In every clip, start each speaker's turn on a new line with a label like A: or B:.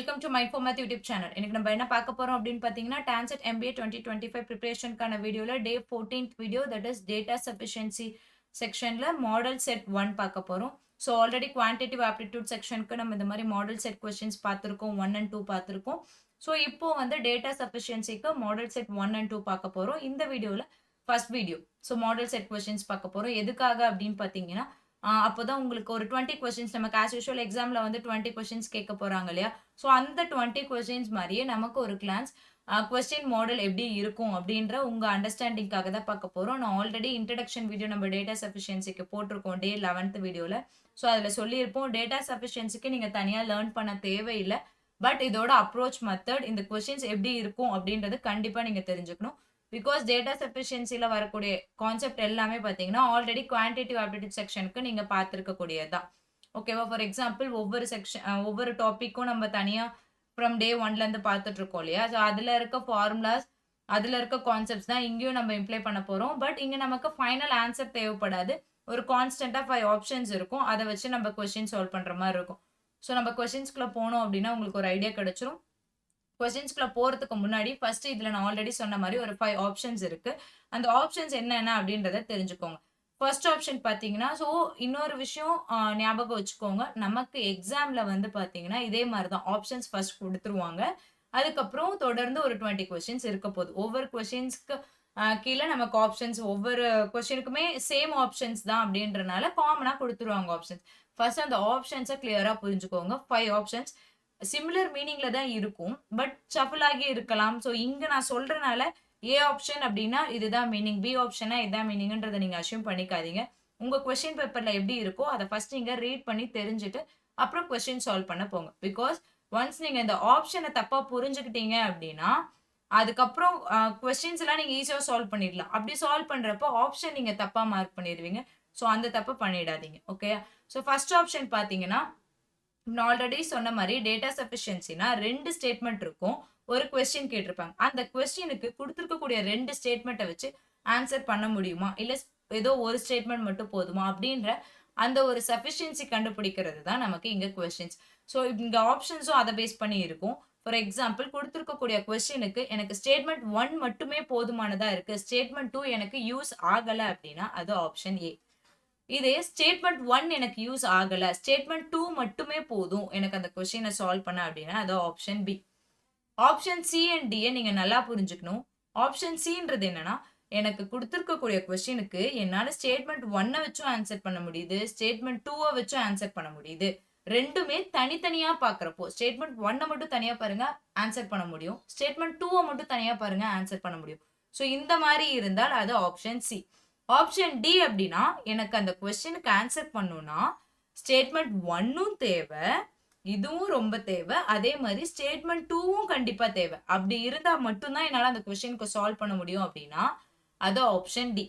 A: Welcome to mind for math YouTube channel. இன்னைக்கு நம்ம என்ன பார்க்க போறோம் அப்படின்னு பார்த்தீங்கன்னா, டான்செட் MBA 2025 ப்ரிப்பரேஷனுக்கான வீடியோல டே 14th video, that is data sufficiency செக்ஷன்ல மாடல் செட் 1 பார்க்க போறோம். ஸோ ஆல்ரெடி குவான்டிட்டிவ் ஆப்டிடியூட் செக்ஷனுக்கு நம்ம இந்த மாதிரி மாடல் செட் கொஸ்டின்ஸ் பார்த்துருக்கோம், 1 and 2 பார்த்துருக்கோம். ஸோ இப்போ வந்து டேட்டா சஃபிஷியன்சிக்கு மாடல் செட் 1 and 2 பார்க்க போறோம். இந்த வீடியோல first video. So model set questions பார்க்க போறோம். எதுக்காக அப்படின்னு பார்த்தீங்கன்னா, அப்போதான் உங்களுக்கு ஒரு 20 கொஸ்டின்ஸ் நமக்கு ஆஸ் யூஷுவல் எக்ஸாம்ல வந்து 20 கொஸ்டின்ஸ் கேட்க போறாங்க இல்லையா? ஸோ அந்த 20 கொஸ்டின்ஸ் மாதிரியே நமக்கு ஒரு கிளான்ஸ் கொஸ்டின் மாடல் எப்படி இருக்கும் அப்படின்ற உங்க அண்டர்ஸ்டாண்டிங்காக தான் பார்க்க போறோம். நான் ஆல்ரெடி இன்ட்ரடக்ஷன் வீடியோ நம்ம டேட்டா சஃபிஷியன்சிக்கு போட்டிருக்கோம் டே 11th வீடியோல. ஸோ அதில் சொல்லியிருப்போம் டேட்டா சஃபிஷியன்சிக்கு நீங்க தனியாக லேர்ன் பண்ண தேவையில்லை. பட் இதோட அப்ரோச் மெத்தட், இந்த கொஸ்டின்ஸ் எப்படி இருக்கும் அப்படின்றது கண்டிப்பா நீங்க தெரிஞ்சுக்கணும். பிகாஸ் டேட்டா சஃபிஷியன்சில வரக்கூடிய கான்செப்ட் எல்லாமே பார்த்தீங்கன்னா ஆல்ரெடி குவான்டிட்டிவ் ஆப்டிடியூட் செக்ஷனுக்கு நீங்க பார்த்துருக்கக்கூடியதுதான். ஓகேவா? ஃபார் எக்ஸாம்பிள் ஒவ்வொரு செக்ஷன் ஒவ்வொரு டாப்பிக்கும் நம்ம தனியா ஃப்ரம் டே 1ல இருந்து பார்த்துட்டு இருக்கோம் இல்லையா? ஸோ அதுல இருக்க ஃபார்முலாஸ், அதுல இருக்க கான்செப்ட்ஸ் தான் இங்கேயும் நம்ம இம்ப்ளை பண்ண போறோம். பட் இங்க நமக்கு ஃபைனல் ஆன்சர் தேவைப்படாது. ஒரு கான்ஸ்டன்டா 5 ஆப்ஷன்ஸ் இருக்கும். அதை வச்சு நம்ம கொஸ்டின் சால்வ் பண்ற மாதிரி இருக்கும். ஸோ நம்ம கொஸ்டின்ஸ்குள்ள போனோம் அப்படின்னா உங்களுக்கு ஒரு ஐடியா கிடைச்சிரும். கொஸ்டின்ஸ்குள்ள போறதுக்கு முன்னாடி ஃபர்ஸ்ட் இதுல நான் ஆல்ரெடி சொன்ன மாதிரி ஒரு 5 ஆப்ஷன்ஸ் இருக்கு. அந்த ஆப்ஷன்ஸ் என்னென்ன அப்படின்றத தெரிஞ்சுக்கோங்க. ஃபர்ஸ்ட் ஆப்ஷன் பார்த்தீங்கன்னா, ஸோ இன்னொரு விஷயம் ஞாபகம் வச்சுக்கோங்க. நமக்கு எக்ஸாம்ல வந்து பார்த்தீங்கன்னா இதே மாதிரி தான் ஆப்ஷன்ஸ் ஃபர்ஸ்ட் கொடுத்துருவாங்க. அதுக்கப்புறம் தொடர்ந்து ஒரு 20 கொஸ்டின்ஸ் இருக்க போகுது. ஒவ்வொரு கொஸ்டின்ஸ்க்கு கீழே நமக்கு ஆப்ஷன்ஸ் ஒவ்வொரு கொஸ்டினுக்குமே சேம் ஆப்ஷன்ஸ் தான் அப்படின்றனால காமனா கொடுத்துருவாங்க ஆப்ஷன்ஸ். ஃபர்ஸ்ட் அந்த ஆப்ஷன்ஸை கிளியரா புரிஞ்சுக்கோங்க. 5 ஆப்ஷன்ஸ் சிமிலர் மீனிங்ல தான் இருக்கும். பட் ஷஃபிள் ஆகி இருக்கலாம். ஸோ இங்க நான் சொல்றனால ஏ ஆப்ஷன் அப்படின்னா இதுதான் மீனிங், பி ஆப்ஷனா இதுதான் மீனிங்ன்றதை நீங்க அஷ்யூம் பண்ணிக்காதீங்க. உங்க கொஸ்டின் பேப்பர்ல எப்படி இருக்கோ அதை ஃபர்ஸ்ட் நீங்க ரீட் பண்ணி தெரிஞ்சுட்டு அப்புறம் கொஸ்டின் சால்வ் பண்ண போங்க. பிகாஸ் ஒன்ஸ் நீங்க இந்த ஆப்ஷனை தப்பா புரிஞ்சுக்கிட்டீங்க அப்படின்னா அதுக்கப்புறம் கொஸ்டின்ஸ் எல்லாம் நீங்க ஈஸியா சால்வ் பண்ணிடலாம். அப்படி சால்வ் பண்றப்போ ஆப்ஷன் நீங்க தப்பா மார்க் பண்ணிடுவீங்க. ஸோ அந்த தப்பை பண்ணிடாதீங்க. ஓகே? ஸோ ஃபர்ஸ்ட் ஆப்ஷன் பாத்தீங்கன்னா, நான் ஆல்ரெடி சொன்ன மாதிரி டேட்டா சஃபிஷியன்சினா 2 ஸ்டேட்மெண்ட் இருக்கும். ஒரு கொஸ்டின் கேட்டிருப்பாங்க. அந்த கொஸ்டினுக்கு கொடுத்துருக்கக்கூடிய 2 ஸ்டேட்மெண்ட்டை வச்சு ஆன்சர் பண்ண முடியுமா, இல்ல ஏதோ ஒரு ஸ்டேட்மெண்ட் மட்டும் போதுமா அப்படின்ற அந்த ஒரு சஃபிஷியன்சி கண்டுபிடிக்கிறது தான் நமக்கு இங்க கொஸ்டின்ஸ். ஸோ இங்க ஆப்ஷன்ஸும் அதை பேஸ் பண்ணி இருக்கும். ஃபார் எக்ஸாம்பிள் கொடுத்துருக்கக்கூடிய கொஸ்டினுக்கு எனக்கு ஸ்டேட்மெண்ட் 1 மட்டுமே போதுமானதா இருக்கு, ஸ்டேட்மெண்ட் 2 எனக்கு யூஸ் ஆகல அப்படின்னா அது ஆப்ஷன் ஏ. இதே ஸ்டேட்மெண்ட் 1 எனக்கு யூஸ் ஆகல, ஸ்டேட்மெண்ட் 2 மட்டுமே போதும் எனக்கு அந்த கொஸ்டினை சால்வ் பண்ண அப்படின்னா அது option B. Option C and D நீங்க நல்லா புரிஞ்சுக்கணும். ஆப்ஷன் சின்றது என்னன்னா, எனக்கு கொடுத்துருக்கக்கூடிய கொஸ்டினுக்கு என்னால ஸ்டேட்மெண்ட் 1 வச்சும் ஆன்சர் பண்ண முடியுது, ஸ்டேட்மெண்ட் 2 வச்சும் ஆன்சர் பண்ண முடியுது. ரெண்டுமே தனித்தனியா பாக்குறப்போ ஸ்டேட்மெண்ட் 1 மட்டும் தனியா பாருங்க ஆன்சர் பண்ண முடியும், ஸ்டேட்மெண்ட் 2 மட்டும் தனியா பாருங்க ஆன்சர் பண்ண முடியும். ஸோ இந்த மாதிரி இருந்தால் அது ஆப்ஷன் சி. ஆப்ஷன் டி அப்படின்னா, எனக்கு அந்த கொஸ்டினுக்கு ஆன்சர் பண்ணணும்னா ஸ்டேட்மெண்ட் 1ம் தேவை, இதுவும் ரொம்ப தேவை, அதே மாதிரி ஸ்டேட்மெண்ட் 2வும் கண்டிப்பா தேவை. அப்படி இருந்தா மட்டும்தான் என்னால அந்த கொஸ்டினுக்கு சால்வ் பண்ண முடியும் அப்படின்னா அது ஆப்ஷன் டி.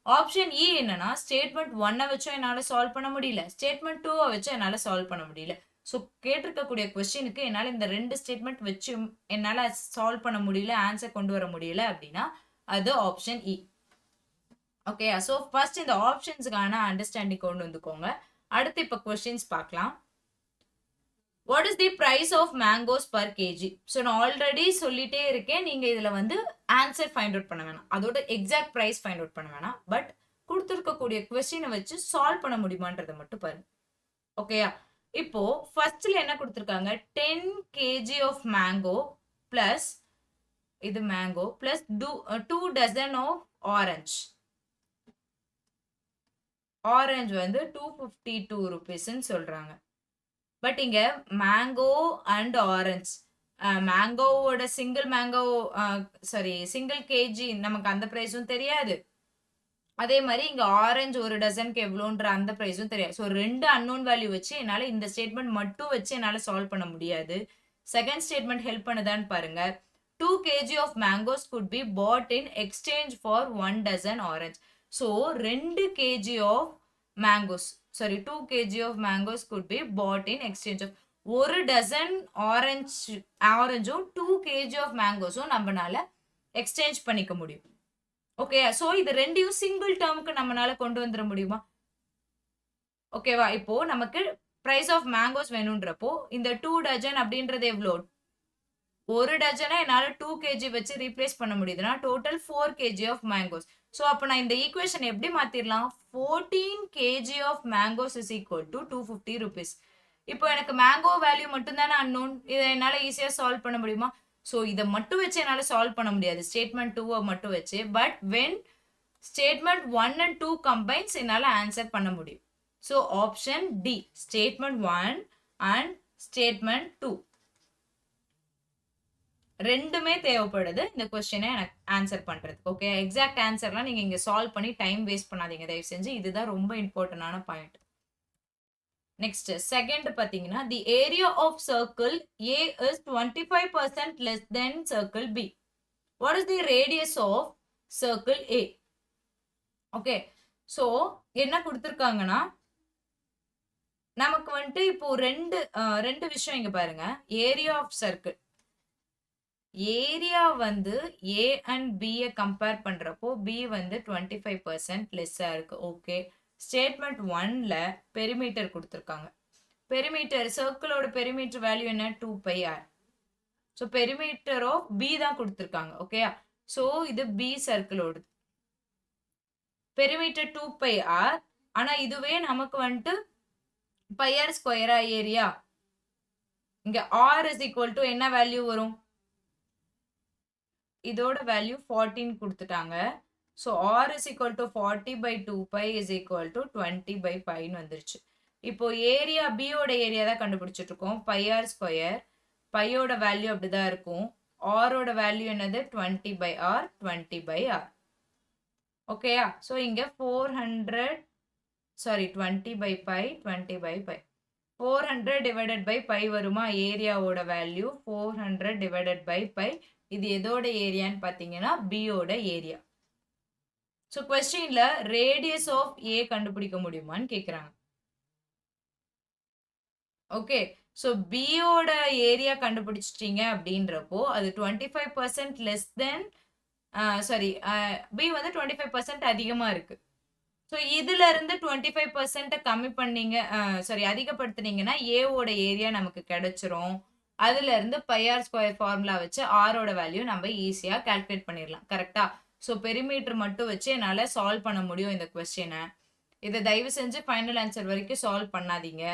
A: ஆப்ஷன் இ என்னன்னா, ஸ்டேட்மெண்ட் 1 வச்சும் என்னால சால்வ் பண்ண முடியல, ஸ்டேட்மெண்ட் 2 வச்சும் என்னால சால்வ் பண்ண முடியல. ஸோ கேட்டிருக்கக்கூடிய கொஸ்டினுக்கு என்னால இந்த 2 ஸ்டேட்மெண்ட் வச்சு என்னால சால்வ் பண்ண முடியல, ஆன்சர் கொண்டு வர முடியல அப்படின்னா அது option E. Okay? So first இந்த ஆப்ஷன்ஸ்க்கான அண்டர்ஸ்டாண்டிங் கொண்டு வந்துக்கோங்க. அடுத்து இப்ப கொஸ்டின்ஸ் பார்க்கலாம். What is the price of mangoes per KG? So நான் ஆல்ரெடி சொல்லிட்டே இருக்கேன், நீங்க இதுல வந்து ஆன்சர் ஃபைண்ட் அவுட் பண்ண வேணாம், அதோட எக்ஸாக்ட் பிரைஸ் ஃபைண்ட் அவுட் பண்ண வேணாம். பட் கொடுத்துருக்கக்கூடிய கொஸ்டினை வச்சு சால்வ் பண்ண முடியுமான்றதை மட்டும் பாருங்க. ஓகேயா? இப்போ ஃபர்ஸ்ட்ல என்ன கொடுத்துருக்காங்க, 10 kg ஆஃப் மேங்கோ பிளஸ் இது mango plus 2 dozen of orange. Orange வந்து 252 rupeesன்னு சொல்றாங்க. பட் இங்க மேங்கோ அண்ட் ஆரஞ்ச், மேங்கோவோட சிங்கிள் கேஜி நமக்கு அந்த பிரைஸும் தெரியாது, அதே மாதிரி இங்க ஆரஞ்சு ஒரு டசனுக்கு எவ்வளோன்ற அந்த பிரைஸும் தெரியாது. ஸோ 2 அன்னோன் வேல்யூ வச்சு என்னால இந்த ஸ்டேட்மெண்ட் மட்டும் வச்சு என்னால சால்வ் பண்ண முடியாது. செகண்ட் ஸ்டேட்மெண்ட் ஹெல்ப் பண்ணுதான்னு பாருங்க. 2 kg of mangoes could be bought in exchange for 1 dozen orange. ஸோ 2 kg of mangoes 2 kg of mangoes could be bought in exchange of ஒரு டசன் ஆரஞ்சும் 2 kg ஆஃப் மேங்கோஸும் நம்மளால எக்ஸ்சேஞ்ச் பண்ணிக்க முடியும். ஓகே? ஸோ இது ரெண்டையும் சிங்கிள் டேர்முக்கு நம்மளால கொண்டு வந்துட முடியுமா? ஓகேவா? இப்போ நமக்கு price of mangoes வேணும்ன்றப்போ இந்த 2 dozen அப்படின்றது எவ்வளோ? ஒரு டஜனை என்னால 2 kg வச்சு ரீப்ளேஸ் பண்ண முடியுதுன்னா total 4 kg of mangoes. So அப்போ நான் இந்த ஈக்குவேஷன் எப்படி மாத்திரலாம்? 14 kg of mangoes is equal to 250 rupees. இப்போ எனக்கு மேங்கோ வேல்யூ மட்டும் தானே அன்னோன். இதை என்னால் ஈஸியாக சால்வ் பண்ண முடியுமா? ஸோ இதை மட்டும் வச்சு என்னால் சால்வ் பண்ண முடியாது ஸ்டேட்மெண்ட் 2 மட்டும் வச்சு. But when statement 1 and 2 combines என்னால் ஆன்சர் பண்ண முடியும். So option D statement 1 and statement 2 ரெண்டுமே தேவைப்படுது இந்த கொஸ்டினை எனக்கு ஆன்சர் பண்றதுக்கு. ஓகே, எக்ஸாக்ட் ஆன்சர்லாம் நீங்க இங்க சால்வ் பண்ணி டைம் வேஸ்ட் பண்ணாதீங்க தயவு செஞ்சு. இதுதான் ரொம்ப இம்பார்ட்டன்டான பாயிண்ட். நெக்ஸ்ட் செகண்ட் பாத்தீங்கன்னா the area of circle A is 25% less then circle B. What is the radius of circle A? Okay, so என்ன கொடுத்துருக்காங்கன்னா நமக்கு வந்துட்டு இப்போ ரெண்டு விஷயம் இங்க பாருங்க. ஏரியா ஆஃப் சர்க்கிள், ஏரியா வந்து ஏ அண்ட் பியை கம்பேர் பண்றப்போ பி வந்து 25% லெஸ்ஸா இருக்கு. ஓகே, ஸ்டேட்மெண்ட் 1ல பெரிமீட்டர் கொடுத்துருக்காங்க. பெரிமீட்டர் சர்க்கிளோட பெரிமீட்டர் வேல்யூ என்ன? 2πr. So perimeter of B தான் கொடுத்துருக்காங்க. ஓகே, ஸோ இது பி சர்க்கிளோட பெரிமீட்டர் 2πr. ஆனா இதுவே நமக்கு வந்துட்டு πr ஸ்கொயரா ஏரியா. இங்க r இஸ் ஈக்குவல் டு என்ன வேல்யூ வரும்? இதோட வேல்யூ 14 கொடுத்துட்டாங்க. So r is equal to 40/2π is equal to 20/5 வந்துருச்சு. இப்போ ஏரியா பியோட ஏரியா தான் கண்டுபிடிச்சிட்டு இருக்கோம். πr ஸ்கொயர், பையோட வேல்யூ அப்படிதான் இருக்கும். ஆரோட வேல்யூ என்னது? 20/r 20/r. ஓகேயா? ஸோ இங்க 20/5 20/5 400 டிவைடட் பை பை வருமா? ஏரியாவோட வேல்யூ 400 டிவைடட் பை பை. இது எதோட ஏரியான்னு பார்த்தீங்கன்னா பியோட ஏரியா. ஸோ கொஸ்டின்ல ரேடியஸ் ஆஃப் ஏ கண்டுபிடிக்க முடியுமான்னு கேட்குறாங்க. ஓகே, ஸோ பியோட ஏரியா கண்டுபிடிச்சிட்டீங்க அப்படின்றப்போ அது 25% லெஸ் தென் பி வந்து 25% அதிகமாக இருக்கு. ஸோ இதுல இருந்து 25% கம்மி பண்ணீங்க, அதிகப்படுத்தினீங்கன்னா ஏவோட ஏரியா நமக்கு கிடைச்சிரும். அதுல இருந்து πr ஸ்கொயர் ஃபார்முலா வச்சு ஆரோட வேல்யூ நம்ம ஈஸியா கால்குலேட் பண்ணிடலாம். கரெக்டா? ஸோ பெரிமீட்டர் மட்டும் வச்சு என்னால சால்வ் பண்ண முடியும் இந்த கொஸ்டினை. இதை தயவு செஞ்சு ஃபைனல் ஆன்சர் வரைக்கும் சால்வ் பண்ணாதீங்க.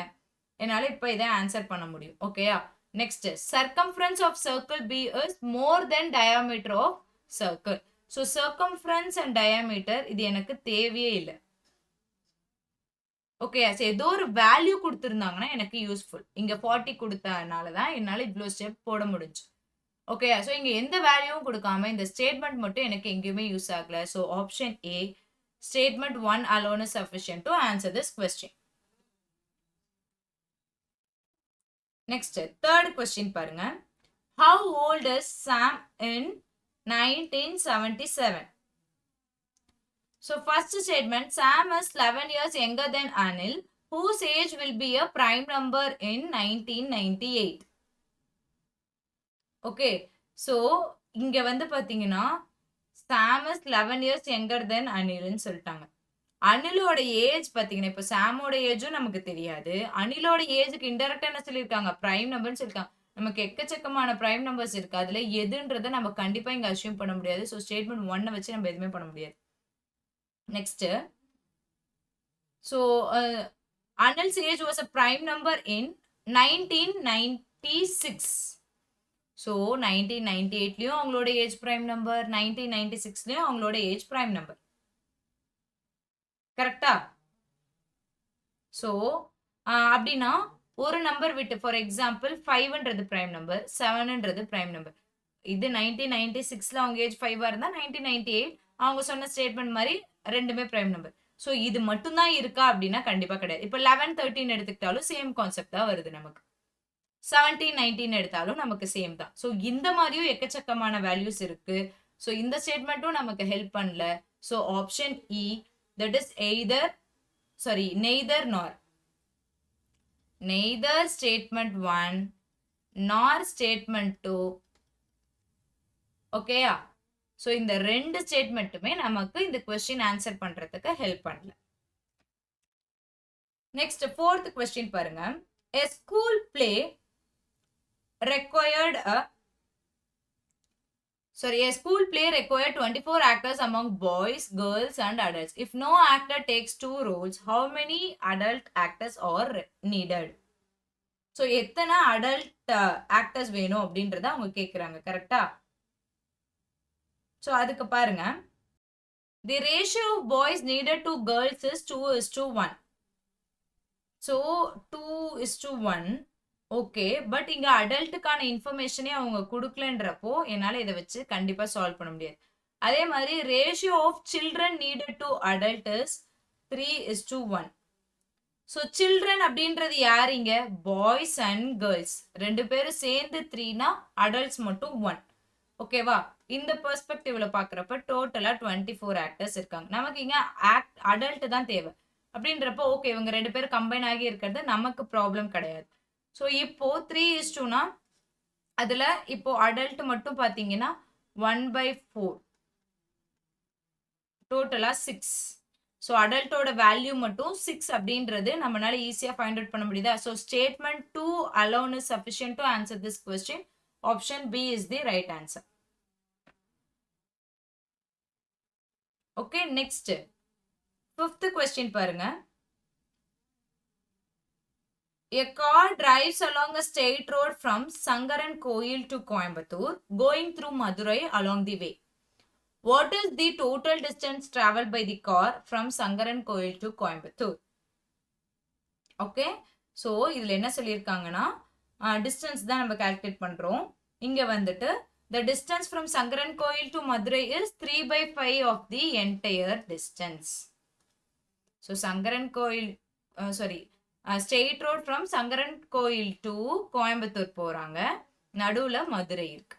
A: என்னால இப்போ இதை ஆன்சர் பண்ண முடியும். ஓகேயா? Next circumference of circle B is more then diameter of circle. So circumference and diameter இது எனக்கு தேவையே இல்லை. ஓகே, ஏதோ ஒரு வேல்யூ கொடுத்துருந்தாங்கன்னா எனக்கு யூஸ்ஃபுல். இங்க 40 கொடுத்தனால தான் என்னால் இவ்வளோ ஸ்டெப் போட முடிஞ்சு. ஓகே, ஸோ இங்க எந்த வேல்யூவும் கொடுக்காம இந்த ஸ்டேட்மெண்ட் மட்டும் எனக்கு எங்கேயுமே யூஸ் ஆகல. So option A statement 1 alone is sufficient to answer this question. Next third question பாருங்க. How old is Sam in 1977? So first statement, Sam is 11 years younger than Anil, whose age will be a prime number in 1998. Okay, so இங்க வந்து பாத்தீங்கன்னா Sam is 11 years younger than Anilன்னு சொல்லிட்டாங்க. அனிலோட age பாத்தீங்கன்னா இப்போ சாமோட ஏஜும் நமக்கு தெரியாது. அனிலோட ஏஜுக்கு இன்டெரக்டா என்ன சொல்லியிருக்காங்க? பிரைம் நம்பர்னு சொல்லியிருக்காங்க. நமக்கு எக்கச்சக்கமான பிரைம் நம்பர்ஸ் இருக்கு. அதுல எதுன்றதை நம்ம கண்டிப்பா இங்க அசியூம் பண்ண முடியாது. ஸோ ஸ்டேட்மெண்ட் 1 வச்சு நம்ம எதுவுமே பண்ண முடியாது. Next, so Anil's age was a prime number in 1996. So 1998லயும் அவங்களோட ஏஜ் பிரைம் நம்பர், 1996லயும் அவங்களோட ஏஜ் பிரைம் நம்பர். கரெக்டா? ஸோ அப்படின்னா ஒரு நம்பர் விட்டு, ஃபார் எக்ஸாம்பிள் 5ன்றது பிரைம் நம்பர், 7ன்றது பிரைம் நம்பர். இது 1996ல அவங்க ஏஜ் 5ஆ இருந்தா 1998 அவங்க சொன்ன ஸ்டேட்மெண்ட் மாதிரி ரெண்டுமே பிரைம் நம்பர். ஸோ இது மட்டும்தான் இருக்கா அப்படின்னா கண்டிப்பா கிடையாது. இப்போ 11 13 எடுத்துக்கிட்டாலும் சேம் கான்செப்ட் தான் வருது நமக்கு. 17 19 எடுத்தாலும் நமக்கு சேம் தான். ஸோ இந்த மாதிரியும் எக்கச்சக்கமான வேல்யூஸ் இருக்கு. ஸோ இந்த ஸ்டேட்மெண்ட்டும் நமக்கு ஹெல்ப் பண்ணல. So option E, that is neither நார். நெய்தர் ஸ்டேட்மெண்ட் 1 நார் ஸ்டேட்மெண்ட் 2. ஓகேயா? ஸோ இந்த ரெண்டு ஸ்டேட்மெண்ட்டுமே நமக்கு இந்த கொஸ்டின் ஆன்சர் பண்றதுக்கு ஹெல்ப் பண்ணல. Next, fourth question பாருங்க. A school play required a school play required 24 actors among boys, girls and adults. If no actor takes 2 roles, how many adult actors are needed? So எத்தனை adult actors வேணும் அப்படின்றத அவங்க கேக்குறாங்க. கரெக்ட்டா? So அதுக்கு பாருங்க. The ratio of boys needed to girls is 2:1. So 2:1. Okay, but இங்க அடல்ட்டுக்கான இன்ஃபர்மேஷனே அவங்க கொடுக்கலன்றப்போ என்னால இதை வச்சு கண்டிப்பா சால்வ் பண்ண முடியாது. அதே மாதிரி ratio of children needed to adult is 3:1. So children அப்படின்றது யார் இங்க? பாய்ஸ் அண்ட் கேர்ள்ஸ் ரெண்டு பேரும் சேர்ந்து 3னா அடல்ட்ஸ் மட்டும் 1. ஓகேவா? இந்த பெர்ஸ்பெக்டிவ்ல பாக்குறப்ப டோட்டலா 24 ஆக்டர்ஸ் இருக்காங்க. நமக்கு இங்க அடல்ட் தான் தேவை அப்படின்றப்போ ஓகே, இவங்க ரெண்டு பேரும் கம்பைன் ஆகி இருக்கிறது நமக்கு ப்ராப்ளம் கிடையாது. ஸோ இப்போ 3:2னா அதுல இப்போ அடல்ட் மட்டும் பாத்தீங்கன்னா 1/4, டோட்டலா 6. ஸோ அடல்ட்டோட வேல்யூ மட்டும் 6 அப்படின்றது நம்மளால ஈஸியா ஃபைண்ட் அவுட் பண்ண முடியுதா? So statement 2 alone is sufficient to answer this question. Option B is the right answer. Okay, next 5th question பாருங்க. A car drives along a state road from Sangaran Koil to Coimbatore, going through Madurai along the way. What is the total distance traveled by the car from Sangaran Koil to Coimbatore? Okay, so இதுல என்ன சொல்லியிருக்காங்கன்னா distance தான் நம்ம calculate பண்றோம். இங்க வந்துட்டு the distance from Sangaran Koil to Madurai is 3/5 of the entire distance. So Sangaran Koil, state road from Sankaran கோயில் to Coimbatore போறாங்க, நடுவுல மதுரை இருக்கு.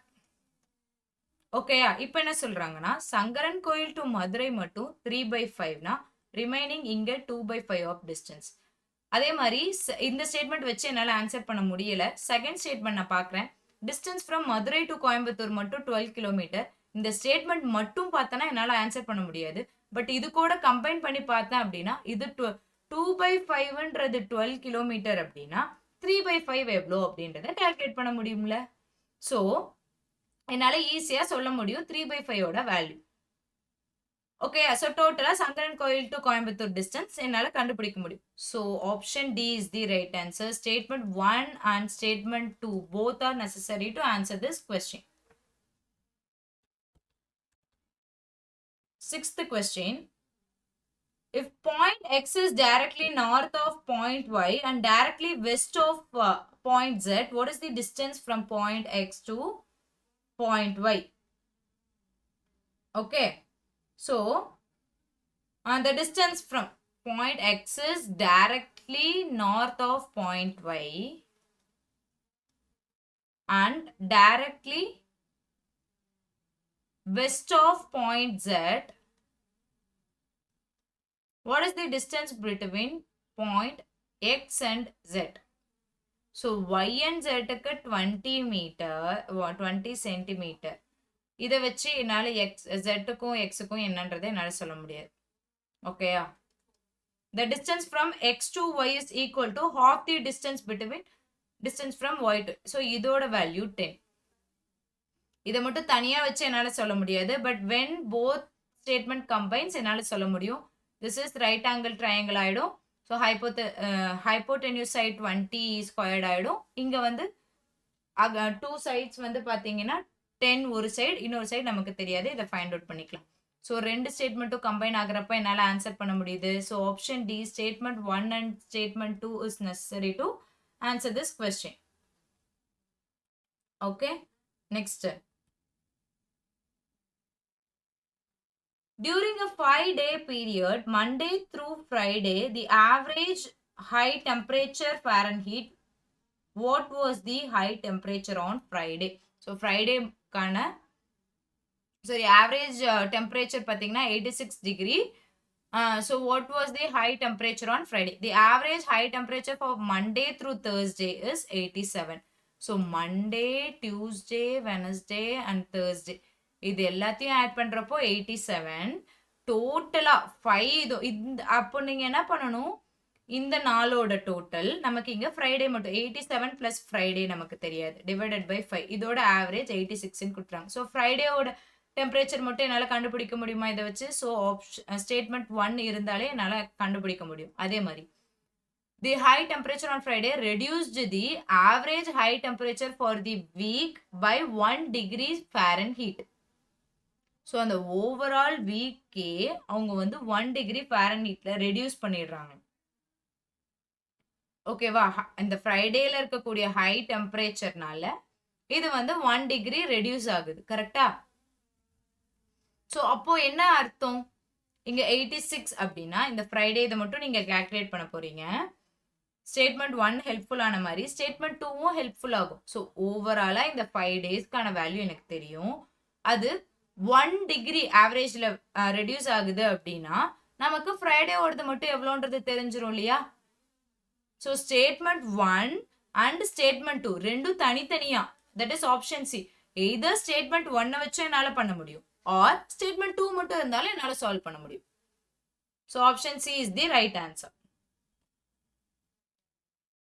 A: ஓகேயா? இப்ப என்ன சொல்றாங்கன்னா சங்கரன் கோயில் டு மதுரை மட்டும் 3/5னா ரிமைனிங் இங்க 2/5 ஆஃப் டிஸ்டன்ஸ். அதே மாதிரி இந்த ஸ்டேட்மெண்ட் வச்சு என்னால ஆன்சர் பண்ண முடியல. செகண்ட் ஸ்டேட்மெண்ட் நான் பாக்குறேன். Distance from Madurai to Coimbatore மட்டும் 12 கிலோமீட்டர். இந்த ஸ்டேட்மெண்ட் மட்டும் பார்த்தனா என்னால ஆன்சர் பண்ண முடியாது. பட் இது கூட கம்பைன் பண்ணி பார்த்தேன் அப்படின்னா இது 2/5ன்றது 12 கிலோமீட்டர் அப்படின்னா 3/5 எவ்வளோ அப்படின்றத கால்குலேட் பண்ண முடியும்ல. ஸோ என்னால ஈஸியா சொல்ல முடியும் 3/5ஓட வேல்யூ. ஓகே, ஸோ டோட்டலா சங்கரன் கோயில் டு கோயம்புத்தூர் டிஸ்டன்ஸ் என்னால கண்டுபிடிக்க முடியும். So option D is the right answer. Statement 1 and statement 2 both are necessary to answer this question. 6th question. If point X is directly north of point Y and directly west of point Z, what is the distance from point X to point Y? Okay, so the distance from point X is directly north of point Y and directly west of point Z. What is the distance between point X and Z? So Y and Z க்கு 20 metre 20 centimetre. இதை வச்சு என்னால் Z-க்கும் X-க்கும் என்னன்றதை என்னால் சொல்ல முடியாது. ஓகேயா? The distance from X to Y is equal to half the distance between distance from Y to. So இதோட வேல்யூ 10. இதை மட்டும் தனியா வச்சு என்னால் சொல்ல முடியாது. But when both statement combines என்னால் சொல்ல முடியும். This is right angle triangle ஆயிடும். So hypotenuse side 20 squared ஆயிடும். இங்க வந்து 2 sides வந்து பாத்தீங்கன்னா 10 ஒரு சைடு, இன்னொரு சைடு நமக்கு தெரியாது. இதை ஃபைண்ட் அவுட் பண்ணிக்கலாம். ஸோ ரெண்டு ஸ்டேட்மெண்ட்டும் கம்பைன் ஆகிறப்ப என்னால் ஆன்சர் பண்ண முடியுது. So option D statement 1 and statement 2 is necessary to answer this question. Okay, next. During a 5-day period, Monday through Friday, the average high temperature Fahrenheit, what was the high temperature on Friday? So Friday kana, sorry, average temperature pathina 86 degree. So what was the high temperature on Friday? The average high temperature for Monday through Thursday is 87. So Monday, Tuesday, Wednesday and Thursday. இது எல்லாத்தையும் add பண்றப்போ 87. டோட்டலா 5. அப்போ நீங்க என்ன பண்ணணும், இந்த நாளோட டோட்டல் நமக்கு இங்க ஃப்ரைடே மட்டும் 87 பிளஸ் ஃப்ரைடே நமக்கு தெரியாது டிவைடட் பை 5 இதோட ஆவரேஜ் 86 கொடுத்துறாங்க. ஸோ ஃப்ரைடேவோட டெம்பரேச்சர் மட்டும் என்னால் கண்டுபிடிக்க முடியுமா இதை வச்சு? ஸோ ஸ்டேட்மெண்ட் 1 இருந்தாலே என்னால் கண்டுபிடிக்க முடியும். அதே மாதிரி the high temperature on Friday reduced the average high temperature for the week by 1 degree Fahrenheit. So அந்த ஓவரால் வீக்கே அவங்க வந்து 1 டிகிரி ஃபாரன்ஹீட்ல ரெடியூஸ் பண்ணிடுறாங்க. ஓகேவா? இந்த ஃப்ரைடேல இருக்கக்கூடிய ஹை டெம்பரேச்சர்னால இது வந்து 1 டிகிரி ரெடியூஸ் ஆகுது. கரெக்டா? ஸோ அப்போ என்ன அர்த்தம்? இங்க 86 அப்படின்னா இந்த ஃப்ரைடே இதை மட்டும் நீங்க கால்குலேட் பண்ண போறீங்க. ஸ்டேட்மெண்ட் 1 ஹெல்ப்ஃபுல்லான மாதிரி ஸ்டேட்மெண்ட் 2வும் ஹெல்ப்ஃபுல் ஆகும். ஸோ ஓவராலா இந்த 5 டேஸ்க்கான வேல்யூ எனக்கு தெரியும். அது 1 டிகிரி ஆவரேஜ்ல ரெடியூஸ் ஆகுது அப்படின்னா நமக்கு ஃப்ரைடேவோடது மட்டும் எவ்வளோன்றது தெரிஞ்சிடும் இல்லையா? ஸோ ஸ்டேட்மெண்ட் 1 அண்ட் ஸ்டேட்மெண்ட் 2 ரெண்டும் தனித்தனியா, that is option C. Either statement 1 வச்சு என்னால் பண்ண முடியும் ஆர் ஸ்டேட்மெண்ட் 2 மட்டும் இருந்தாலும் என்னால் சால்வ் பண்ண முடியும். So option C is the right answer.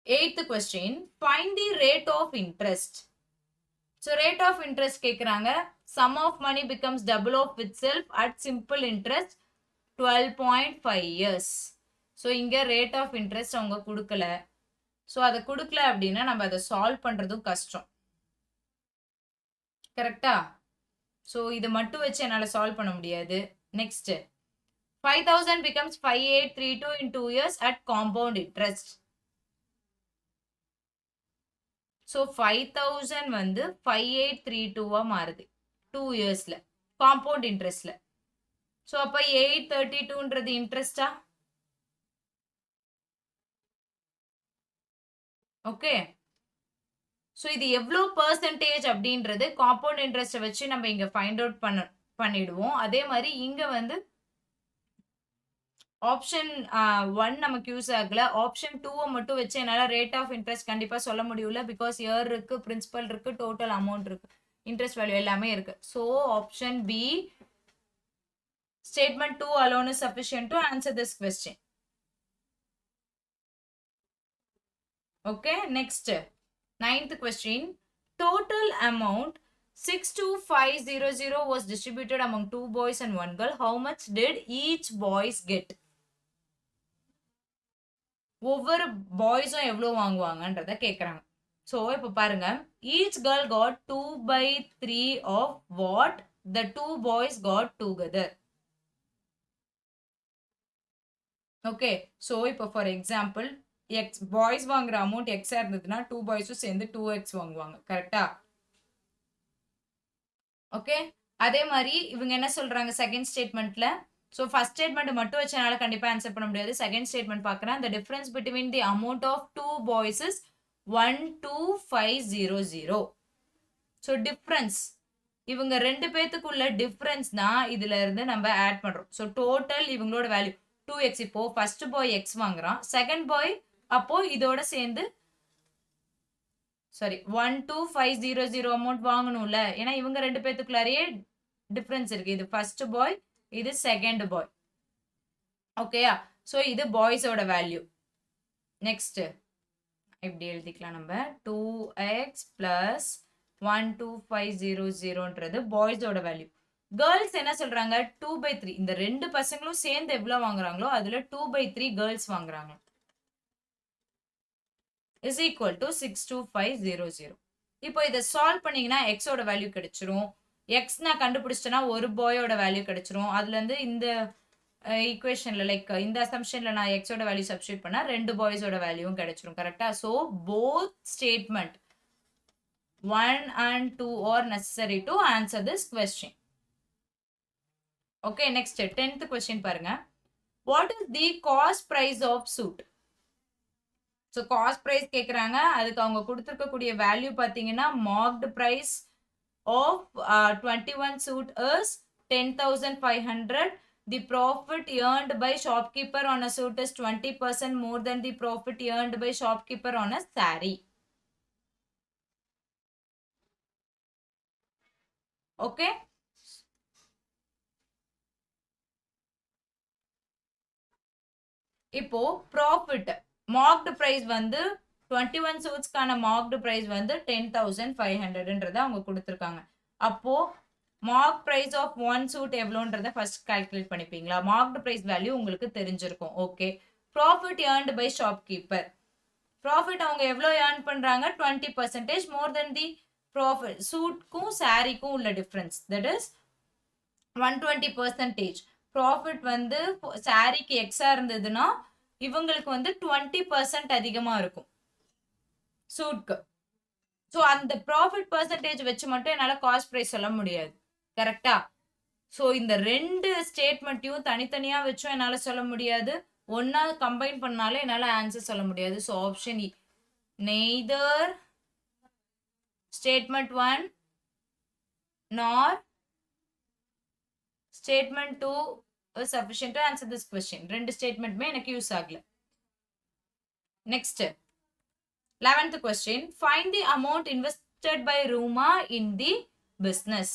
A: 8th question, find the rate of interest. So rate of interest கேக்குறாங்க. Sum of money becomes double of itself at simple interest 12.5 years. So இங்க rate of interest அவங்க கொடுக்கல. So அதை கொடுக்கல அப்படின்னா நம்ம அதை solve பண்றதும் கஷ்டம். கரெக்டா? So இது மட்டும் வச்சு என்னால சால்வ் பண்ண முடியாது. Next 5000 becomes 5832 in 2 years at compound interest. So 5000 வந்து 5832 மாறுது 2 இயர்ஸ்ல காம்பவுண்ட் இன்ட்ரெஸ்ட்ல. ஸோ அப்போ 832ன்றது இன்ட்ரெஸ்டா? ஓகே. ஸோ இது எவ்வளோ பர்சன்டேஜ் அப்படின்றது காம்பவுண்ட் இன்ட்ரெஸ்ட்டை வச்சு நம்ம இங்க ஃபைண்ட் அவுட் பண்ணிடுவோம். அதே மாதிரி இங்க வந்து ஆப்ஷன் 1 நமக்கு யூஸ் ஆகல. ஆப்ஷன் 2 மட்டும் வச்சு என்னால ரேட் ஆஃப் இன்ட்ரெஸ்ட் கண்டிப்பா சொல்ல முடியல. பிகாஸ் இயர் இருக்கு, பிரின்சிபல் இருக்கு, டோட்டல் அமௌண்ட் இருக்கு, இன்ட்ரெஸ்ட் வேல்யூ எல்லாமே இருக்கு. So option B statement 2 alone is sufficient to answer this question. Okay, next 9th question, total amount 62500 was distributed among 2 boys and 1 girl. How much did each boys get? ஒவ்வொரு பாய்ஸும் எவ்வளோ வாங்குவாங்கன்றத கேட்குறாங்க. So இப்போ பாருங்க, each girl got 2/3 of what the 2 boys got together. Okay. So இப்போ for example X boys வாங்குற amount எக்ஸா இருந்ததுன்னா 2 பாய்ஸும் சேர்ந்து 2x வாங்குவாங்க. கரெக்டா? ஓகே. அதே மாதிரி இவங்க என்ன சொல்றாங்க செகண்ட் ஸ்டேட்மெண்ட்ல? ஸோ ஃபர்ஸ்ட் ஸ்டேட்மெண்ட் மட்டும் வச்சு என்னால் கண்டிப்பாக ஆன்சர் பண்ண முடியாது. செகண்ட் ஸ்டேட்மெண்ட் பார்க்குறேன். The difference between the amount of 2 boys is 12500. So difference இவங்க ரெண்டு பேத்துக்குள்ள டிஃப்ரென்ஸ் தான் இதுல இருந்து நம்ம ஆட் பண்றோம். ஸோ டோட்டல் இவங்களோட வேல்யூ 2x. இப்போ ஃபர்ஸ்ட் பாய் x வாங்குறான், செகண்ட் பாய் அப்போ இதோட சேர்ந்து 12500 அமௌண்ட் வாங்கணும்ல. ஏன்னா இவங்க ரெண்டு பேத்துக்குள்ளாரையே டிஃபரன்ஸ் இருக்கு. இது ஃபர்ஸ்ட் பாய், இது செகண்ட் பாய். ஓகேயா? ஸோ இது பாய்ஸோட வேல்யூ. நெக்ஸ்ட் இப்படி எழுதிக்கலாம் நம்ம 2x plus 12500ன்றது பாய்ஸோட வேல்யூ. கேர்ள்ஸ் என்ன சொல்றாங்க? 2/3. இந்த ரெண்டு பசங்களும் சேர்ந்து எவ்வளவு வாங்குறாங்களோ அதுல 2/3 கேர்ள்ஸ் வாங்குறாங்க. Is equal to 62500. இப்போ இதை சால்வ் பண்ணீங்கன்னா எக்ஸோட வேல்யூ கிடைச்சிரும். எக்ஸ் நான் கண்டுபிடிச்சிட்டேன்னா ஒரு பாயோட வேல்யூ கிடைச்சிரும். அதுல இருந்து இந்த ஈக்குவேஷன்ல லைக் இந்த அசம்ஷன்ல நான் எக்ஸோட வேல்யூ சப்ஸ்டியூட் பண்ணா 2 பாய்ஸோட வேல்யூவும் கிடைச்சிரும். கரெக்டா? So both statement 1 and 2 are necessary to answer this question. Okay, next 10th question பாருங்க. What is the cost price of suit? So cost price கேக்குறாங்க. அதுக்கு அவங்க கொடுத்திருக்கக்கூடிய வேல்யூ பாத்தீங்கன்னா marked price of 21 suit is 10,500. The profit earned by shopkeeper on a suit is 20% more than the profit earned by shopkeeper on a saree. Okay. இப்போ profit marked price வந்து 21 சூட்ஸ்க்கான marked price வந்து 10,500ன்றத அவங்க கொடுத்துருக்காங்க. அப்போ mark price of one suit எவ்வளோன்றத first calculate பண்ணிப்பீங்களா? Marked price value உங்களுக்கு தெரிஞ்சிருக்கும். Okay. Profit earned by shopkeeper. Profit அவங்க எவ்வளோ ஏர்ன் பண்றாங்க? 20% மோர் தென் தி ப்ராஃபிட். சூட்க்கும் சாரிக்கும் உள்ள டிஃபரன்ஸ் தட் இஸ் 120%. ப்ராஃபிட் வந்து சாரிக்கு எக்ஸா இருந்ததுன்னா இவங்களுக்கு வந்து 20% அதிகமா இருக்கும் சூட்க்கு. ஸோ அந்த ப்ராஃபிட் பர்சன்டேஜ் வச்சு மட்டும் என்னால் காஸ்ட் ப்ரைஸ் சொல்ல முடியாது. கரெக்டா? ஸோ இந்த ரெண்டு ஸ்டேட்மெண்ட்டையும் தனித்தனியாக வச்சும் என்னால் சொல்ல முடியாது. ஒன்னா கம்பைன் பண்ணாலும் என்னால் ஆன்சர் சொல்ல முடியாது. So option E, neither statement 1 nor statement 2 is sufficient to answer this question. ரெண்டு ஸ்டேட்மெண்ட்மே எனக்கு யூஸ் ஆகல. Next 11th question. Find the amount invested by Ruma in the business.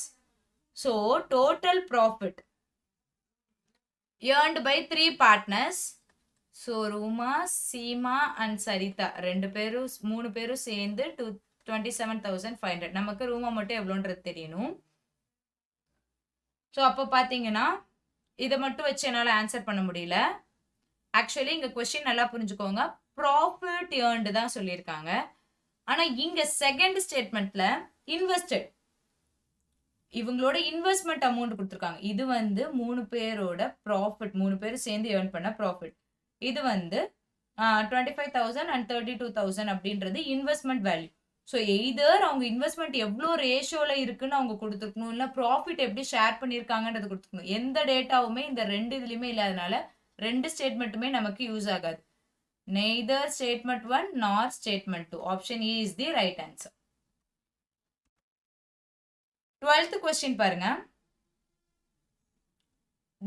A: So total profit earned by 3 partners. So Ruma, Seema and Sarita மூணு பேரும் சேர்ந்து 27,500. நமக்கு ரூமா மட்டும் எவ்வளோன்றது தெரியணும். ஸோ அப்போ பார்த்தீங்கன்னா இதை மட்டும் வச்சு என்னால் ஆன்சர் பண்ண முடியல. ஆக்சுவலி இங்கே கொஸ்டின் நல்லா புரிஞ்சுக்கோங்க. ப்ராஃபிட் ஏர்ன்டு தான் சொல்லியிருக்காங்க. ஆனால் இங்கே செகண்ட் ஸ்டேட்மெண்ட்ல இன்வெஸ்டட், இவங்களோட இன்வெஸ்ட்மெண்ட் அமௌண்ட் கொடுத்துருக்காங்க. இது வந்து மூணு பேரோட ப்ராஃபிட், மூணு பேரும் சேர்ந்து ஏர்ன் பண்ண ப்ராஃபிட். இது வந்து 25,000 and 32,000 அப்படின்றது இன்வெஸ்ட்மெண்ட் வேல்யூ. ஸோ எய்தர் அவங்க இன்வெஸ்ட்மெண்ட் எவ்வளோ ரேஷியோவில் இருக்குன்னு அவங்க கொடுத்துருக்கணும், இல்லை ப்ராஃபிட் எப்படி ஷேர் பண்ணியிருக்காங்கன்றது கொடுத்துருக்கணும். எந்த டேட்டாவுமே இந்த ரெண்டு இதுலையுமே இல்லாதனால ரெண்டு ஸ்டேட்மெண்ட்டுமே நமக்கு யூஸ் ஆகாது. Neither statement 1 nor statement 2. Option E is the right answer. 12th question பாருங்க.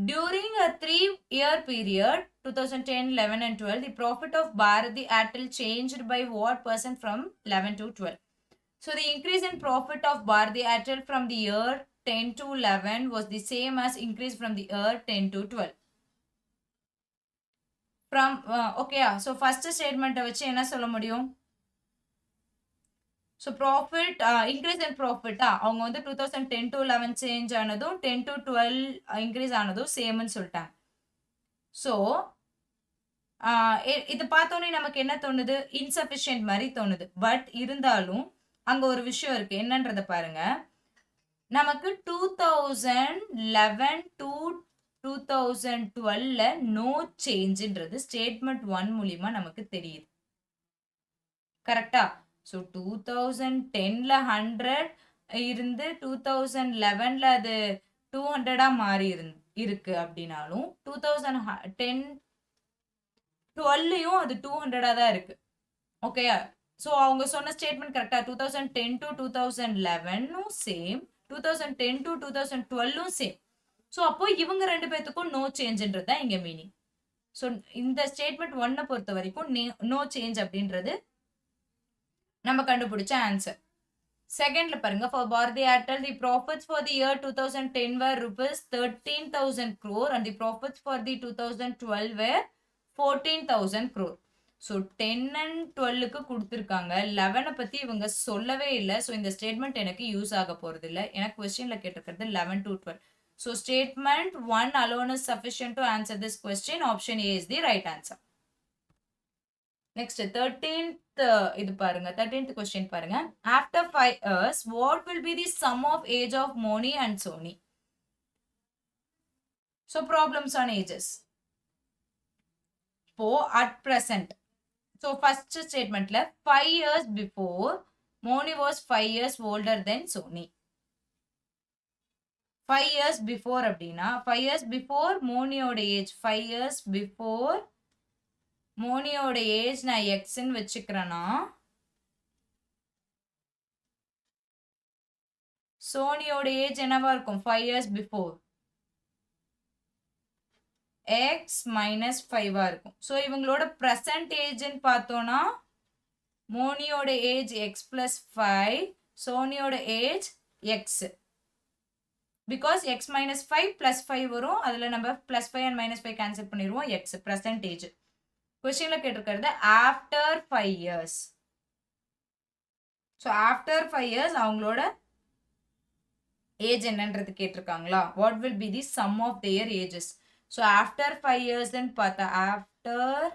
A: During a 3-year period, 2010, 11 and 12, the profit of Bharati Airtel changed by what % from 11 to 12? So the increase in profit of Bharati Airtel from the year 10 to 11 was the same as increase from the year 10 to 12. From, okay, so first statement வச்சு என்ன சொல்ல முடியும்? So profit increase in ப்ராஃபிட்டா அவங்க வந்து 2010 to 11 change ஆனதும் 10 to 12 increase ஆனதும் சேம்னு சொல்லிட்டாங்க. So இது பார்த்தோன்னே நமக்கு என்ன தோணுது? இன்சஃபிஷியன்ட் மாதிரி தோணுது. பட் இருந்தாலும் அங்கே ஒரு விஷயம் இருக்கு. என்னன்றத பாருங்க. நமக்கு 2011 to 2012 நோ சேஞ்சுன்றது ஸ்டேட்மெண்ட் 1 மூலியமா நமக்கு தெரியுது. கரெக்டா? ஸோ 2010ல 100 இருந்து 2011ல அது 200 மாறி இருக்கு அப்படின்னாலும் 2010 12யும் அது 200 தான் இருக்கு. ஓகேயா? ஸோ அவங்க சொன்ன ஸ்டேட்மெண்ட் கரெக்டா? 2010 to 2011 same, 2010 to 2012 same. So அப்போ இவங்க ரெண்டு பேர்த்துக்கும் நோ சேஞ்சுன்றது தான் இங்க மீனிங். ஸோ இந்த ஸ்டேட்மெண்ட் 1 பொறுத்த வரைக்கும் நோ சேஞ்ச் அப்படின்றது நம்ம கண்டுபிடிச்ச ஆன்சர். செகண்ட்ல பாருங்க. For Bharti Airtel the profits for the year 2010 were rupees 13,000 crore and the profits for the 2012 were 14,000 crore. So 10 and 12க்கு கொடுத்துருக்காங்க. 11 பத்தி இவங்க சொல்லவே இல்லை. ஸோ இந்த ஸ்டேட்மெண்ட் எனக்கு யூஸ் ஆக போறது இல்லை. எனக்கு கொஸ்டின்ல கேட்டிருக்கிறது 11 to 12. So statement 1 alone is sufficient to answer this question. Option A is the right answer. Next 13th இது பாருங்க. 13th question பாருங்க. After 5 years, what will be the sum of age of Moni and Sony? So problems on ages. இப்போ at present. So first statementல 5 years before, Moni was 5 years older than Sony. 5 years before அப்படின்னா 5 years before மோனியோட age, 5 years before மோனியோட age நான் எக்ஸ்ன்னு வச்சுக்கிறேன்னா சோனியோட age என்னவா இருக்கும்? 5 years before X minus 5 இருக்கும். So இவங்களோட ப்ரெசன்ட் ஏஜ்ன்னு பார்த்தோம்னா மோனியோட ஏஜ் எக்ஸ் பிளஸ் 5, சோனியோட age X. Because X minus 5 plus 5 வரும். அதில் நம்ம பிளஸ் 5 அண்ட் மைனஸ் 5 கேன்சல் பண்ணிடுவோம். X present age. கொஸ்டின்ல கேட்டிருக்கிறது after 5 years. So after 5 years அவங்களோட ஏஜ் என்னன்றது கேட்டிருக்காங்களா? What will be the sum of their ages? So after 5 இயர்ஸ்ன்னு பார்த்தா ஆஃப்டர்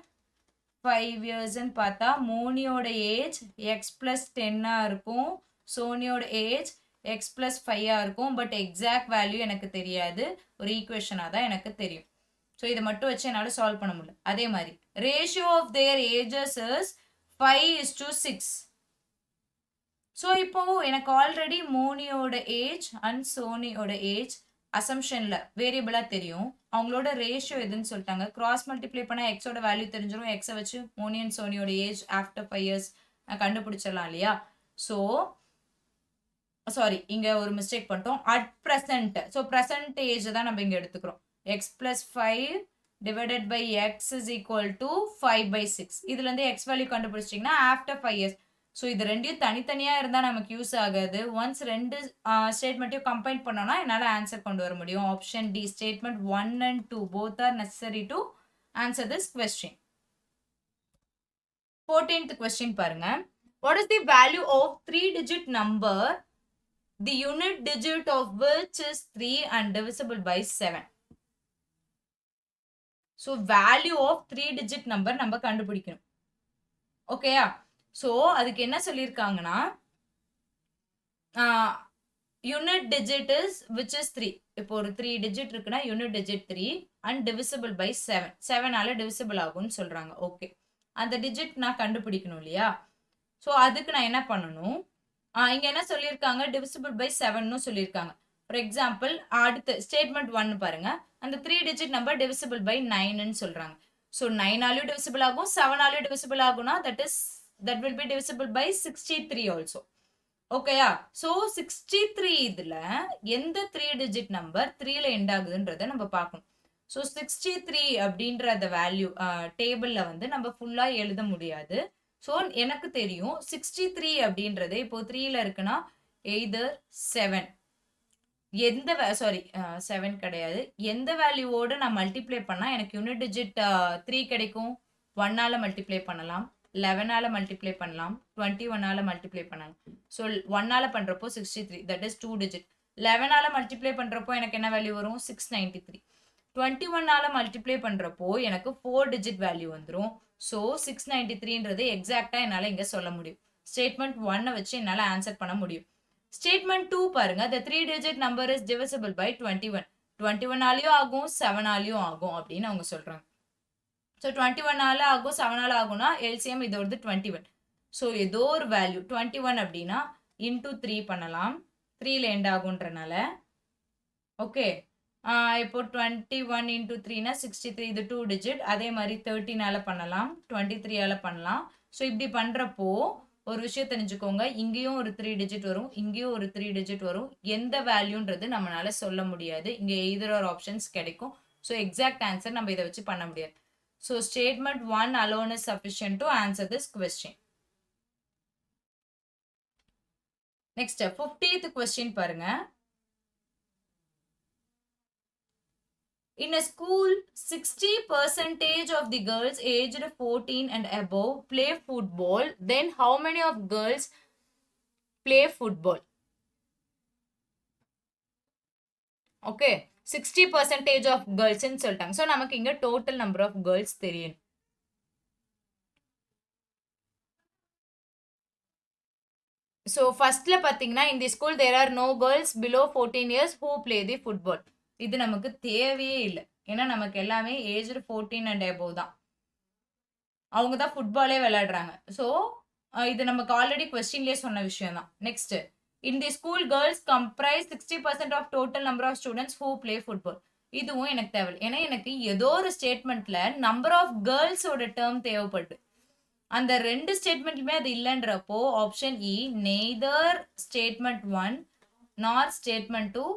A: 5 இயர்ஸ்ன்னு பார்த்தா மோனியோட ஏஜ் எக்ஸ் பிளஸ் 10 இருக்கும், சோனியோட ஏஜ் எக்ஸ் பிளஸ் 5 இருக்கும். பட் எக்ஸாக்ட் வேல்யூ எனக்கு தெரியாது, ஒரு ஈக்குவேஷனாக தான் எனக்கு தெரியும். ஸோ இதை மட்டும் வச்சு என்னால் சால்வ் பண்ண முடியல. அதே மாதிரி ratio of their ages is 5:6. So இப்போ எனக்கு ஆல்ரெடி மோனியோட ஏஜ் அண்ட் சோனியோட ஏஜ் அசம்ஷன்ல வேரியபிளா தெரியும். அவங்களோட ரேஷியோ எதுன்னு சொல்லிட்டாங்க. கிராஸ் மல்டிப்ளை பண்ணா எக்ஸோட வேல்யூ தெரிஞ்சிடும். எக்ஸை வச்சு மோனி அண்ட் சோனியோட ஏஜ் ஆஃப்டர் 5 இயர்ஸ் கண்டுபிடிச்சிடலாம் இல்லையா? ஸோ சாரி, இங்க ஒரு மிஸ்டேக் பண்ணிட்டோம். At present, so present age தான் நம்ம இங்க எடுத்துக்கிறோம். X plus 5 divided by X is equal to 5/6. இதுல இருந்து எக்ஸ் வேல்யூ கண்டுபிடிச்சிட்டிங்கன்னா ஆஃப்டர் 5 இயர்ஸ். ஸோ இது ரெண்டையும் தனித்தனியாக இருந்தால் நமக்கு யூஸ் ஆகாது. ஒன்ஸ் ரெண்டு ஸ்டேட்மெண்ட்டையும் கம்பைன் பண்ணோன்னா என்னால் ஆன்சர் கொண்டு வர முடியும். Option D, statement 1 and 2 both are necessary to answer this question. 14th question பாருங்க. What is the value of 3-digit number the unit digit of which is 3 and divisible by 7? So value of 3-digit number நம்ம கண்டுபிடிக்கணும். ஓகேயா? So அதுக்கு என்ன சொல்லியிருக்காங்கன்னா unit digit is which is 3. இப்போ ஒரு 3 டிஜிட் இருக்குன்னா unit digit 3 and divisible by 7. 7ஆல டிவிசிபிள் ஆகும்னு சொல்றாங்க. ஓகே, அந்த டிஜிட் நான் கண்டுபிடிக்கணும் இல்லையா? ஸோ அதுக்கு நான் என்ன பண்ணணும்? இங்க என்ன சொல்லியிருக்காங்க? டிவிசிபிள் பை 7ன்னு சொல்லியிருக்காங்க. ஃபார் எக்ஸாம்பிள் அடுத்து ஸ்டேட்மெண்ட் 1 பாருங்க. அந்த 3 டிஜிட் நம்பர் டிவிசிபிள் பை 9ன்னு சொல்றாங்க. ஸோ 9ஆலையும் டிவிசிபிள் ஆகும், 7ஆலையும் டிவிசிபிள் ஆகும்னா that will be divisible by 63 also. ஓகேயா? ஸோ 63 இதுல எந்த 3 டிஜிட் நம்பர் 3ல எண்ட் ஆகுதுன்றதை நம்ம பார்க்கணும். ஸோ 63 அப்படின்ற அந்த வேல்யூ டேபிள்ல வந்து நம்ம ஃபுல்லா எழுத முடியாது. ஸோ எனக்கு தெரியும் 63 அப்படின்றது இப்போ 3ல இருக்குன்னா எய்தர் 7, எந்த 7 கிடையாது, எந்த வேல்யூவோட நான் மல்டிப்ளை பண்ணா எனக்கு யூனிட் டிஜிட் 3 கிடைக்கும்? 1ஆல மல்டிப்ளை பண்ணலாம், 11ஆல மல்டிப்ளை பண்ணலாம், 21ஆல மல்டிப்ளை பண்ணலாம். ஸோ 1ஆல பண்றப்போ 63, தட் இஸ் 2 டிஜிட். 11ஆல மல்டிப்ளை பண்றப்போ எனக்கு என்ன வேல்யூ வரும்? 693. 21ஆல மல்டிப்ளை பண்றப்போ எனக்கு 4 டிஜிட் வேல்யூ வந்துடும். ஸோ 693ன்றது எக்ஸாக்டா என்னால் இங்க சொல்ல முடியும். ஸ்டேட்மெண்ட் 1 வச்சு என்னால் ஆன்சர் பண்ண முடியும். ஸ்டேட்மெண்ட் 2 பாருங்க. the 3 digit number is divisible by 21. 21ஆலையும் ஆகும், 7ஆலையும் ஆகும் அப்படின்னு அவங்க சொல்றாங்க. ஸோ 21ஆல ஆகும், 7ஆல ஆகும்னா எல்சிஎம் இதோட 21. ஸோ ஏதோ ஒரு வேல்யூ 21 அப்படின்னா இன்டூ 3 பண்ணலாம், 3ல எண்ட் ஆகுன்றனால. ஓகே, இப்போ 21 இன்டூ 3னா 63, இது 2 டிஜிட். அதே மாதிரி 13ஆல பண்ணலாம், 23ஆல பண்ணலாம். ஸோ இப்படி பண்றப்போ ஒரு விஷயம் தெரிஞ்சுக்கோங்க, இங்கேயும் ஒரு 3 டிஜிட் வரும், இங்கேயும் ஒரு 3 டிஜிட் வரும். எந்த வேல்யூன்றது நம்மளால சொல்ல முடியாது. இங்க எய்தர் ஒரு ஆப்ஷன்ஸ் கிடைக்கும். ஸோ எக்ஸாக்ட் ஆன்சர் நம்ம இதை வச்சு பண்ண முடியாது. So statement 1 alone is sufficient to answer this question. Next, 50th question பாருங்க. In a school, 60% of the girls aged 14 and above play football. Then how many of girls play football? Okay, 60% of girls ன்னு சொல்லிட்டாங்க. So நமக்கு இங்க total number of girls தெரியும். So ஃபர்ஸ்ட்ல பார்த்தீங்கன்னா in the school there are no girls below 14 years who play the football. இது நமக்கு தேவையே இல்லை, ஏன்னா நமக்கு எல்லாமே ஏஜ் 14 and above தான், அவங்க தான் ஃபுட்பாலே விளையாடுறாங்க. ஸோ இது நமக்கு ஆல்ரெடி கொஸ்டின்லேயே சொன்ன விஷயம் தான். Next, in the school girls comprise 60% of total number of students who play football. இதுவும் எனக்கு தேவை, ஏன்னா எனக்கு ஏதோ ஒரு ஸ்டேட்மெண்ட்ல நம்பர் ஆஃப் கேர்ள்ஸோட டேர்ம் தேவைப்படுது. அந்த ரெண்டு ஸ்டேட்மெண்ட்லுமே அது இல்லைன்றப்போ option E, neither statement 1 nor statement 2